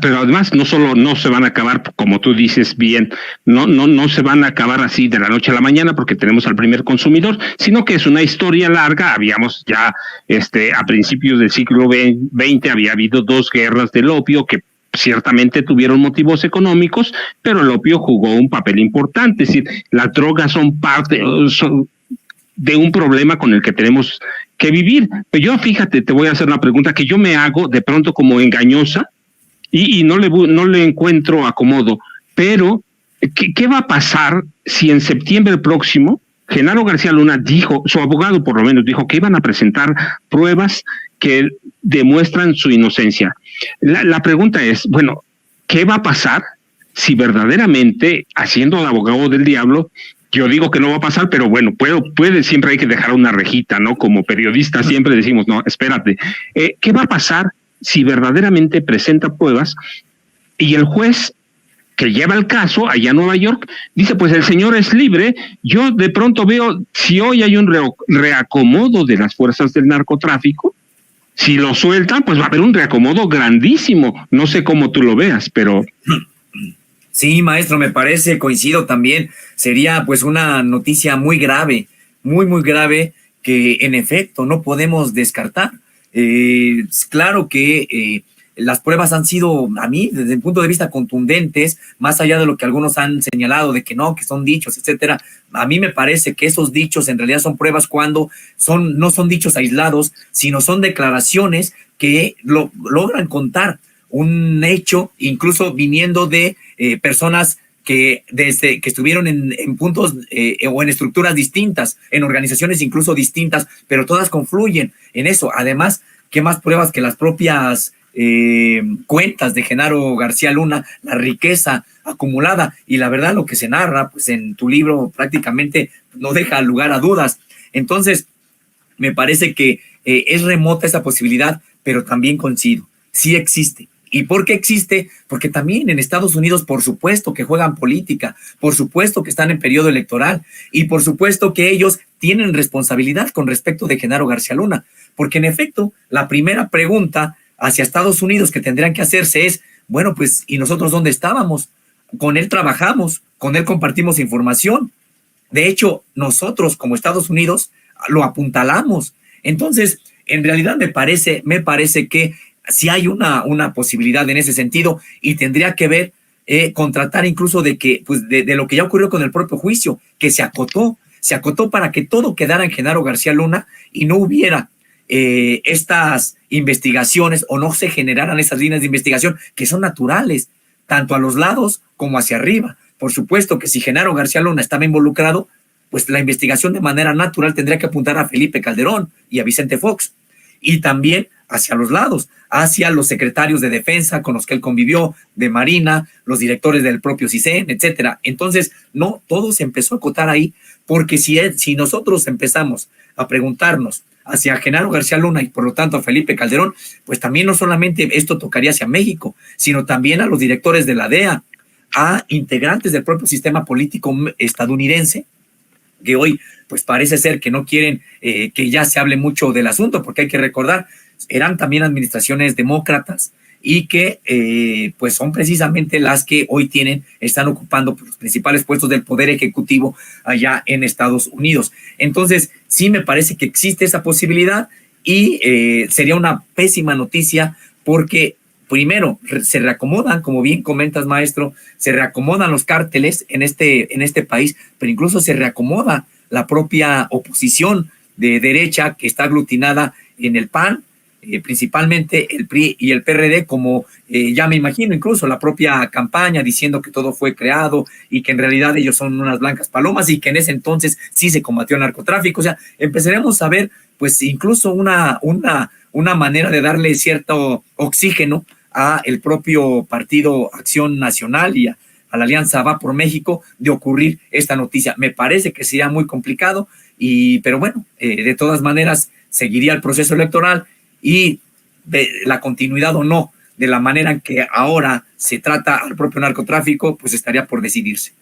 pero además no solo no se van a acabar, como tú dices bien, no se van a acabar así de la noche a la mañana porque tenemos al primer consumidor, sino que es una historia larga. Habíamos ya, a principios del siglo XX había habido 2 guerras del opio que ciertamente tuvieron motivos económicos, pero el opio jugó un papel importante. Es decir, las drogas son parte de un problema con el que tenemos que vivir. Pero yo, fíjate, te voy a hacer una pregunta que yo me hago de pronto como engañosa y no le encuentro acomodo, pero ¿qué va a pasar si en septiembre próximo Genaro García Luna dijo, su abogado por lo menos dijo, que iban a presentar pruebas que demuestran su inocencia? La pregunta es, bueno, ¿qué va a pasar si verdaderamente, haciendo de abogado del diablo, yo digo que no va a pasar, pero bueno, puede, siempre hay que dejar una rejita, ¿no? Como periodistas siempre decimos, no, espérate, ¿qué va a pasar si verdaderamente presenta pruebas y el juez que lleva el caso allá en Nueva York dice, pues el señor es libre? Yo de pronto veo, si hoy hay un reacomodo de las fuerzas del narcotráfico, si lo sueltan, pues va a haber un reacomodo grandísimo. No sé cómo tú lo veas, pero... Sí, maestro, me parece, coincido también. Sería pues una noticia muy grave, muy grave, que en efecto no podemos descartar. Claro que las pruebas han sido, a mí, desde el punto de vista, contundentes, más allá de lo que algunos han señalado, de que no, que son dichos, etcétera. A mí me parece que esos dichos en realidad son pruebas cuando no son dichos aislados, sino son declaraciones que logran contar un hecho, incluso viniendo de personas que estuvieron en puntos o en estructuras distintas, en organizaciones incluso distintas, pero todas confluyen en eso. Además, ¿qué más pruebas que las propias cuentas de Genaro García Luna, la riqueza acumulada? Y la verdad, lo que se narra pues en tu libro prácticamente no deja lugar a dudas. Entonces, me parece que es remota esa posibilidad, pero también coincido, sí existe. ¿Y por qué existe? Porque también en Estados Unidos, por supuesto que juegan política, por supuesto que están en periodo electoral y por supuesto que ellos tienen responsabilidad con respecto de Genaro García Luna, porque en efecto, la primera pregunta hacia Estados Unidos que tendrían que hacerse es, bueno, pues, ¿y nosotros dónde estábamos? Con él trabajamos, con él compartimos información. De hecho, nosotros como Estados Unidos lo apuntalamos. Entonces, en realidad me parece que si hay una posibilidad en ese sentido, y tendría que ver contratar incluso de que, pues de lo que ya ocurrió con el propio juicio, que se acotó para que todo quedara en Genaro García Luna y no hubiera estas investigaciones o no se generaran esas líneas de investigación que son naturales, tanto a los lados como hacia arriba. Por supuesto que si Genaro García Luna estaba involucrado, pues la investigación de manera natural tendría que apuntar a Felipe Calderón y a Vicente Fox, y también hacia los lados, hacia los secretarios de defensa con los que él convivió, de Marina, los directores del propio CISEN, etcétera. Entonces, no, todo se empezó a acotar ahí, porque si nosotros empezamos a preguntarnos hacia Genaro García Luna y por lo tanto a Felipe Calderón, pues también no solamente esto tocaría hacia México, sino también a los directores de la DEA, a integrantes del propio sistema político estadounidense, que hoy pues parece ser que no quieren que ya se hable mucho del asunto, porque hay que recordar, eran también administraciones demócratas y que pues son precisamente las que hoy están ocupando los principales puestos del poder ejecutivo allá en Estados Unidos. Entonces, sí me parece que existe esa posibilidad y sería una pésima noticia porque primero, se reacomodan, como bien comentas, maestro, se reacomodan los cárteles en este país, pero incluso se reacomoda la propia oposición de derecha que está aglutinada en el PAN, principalmente el PRI y el PRD, como ya me imagino, incluso la propia campaña diciendo que todo fue creado y que en realidad ellos son unas blancas palomas y que en ese entonces sí se combatió el narcotráfico. O sea, empezaremos a ver, pues, incluso una manera de darle cierto oxígeno a el propio Partido Acción Nacional y a la Alianza Va por México de ocurrir esta noticia. Me parece que sería muy complicado, pero bueno, de todas maneras seguiría el proceso electoral y de la continuidad o no de la manera en que ahora se trata al propio narcotráfico, pues estaría por decidirse.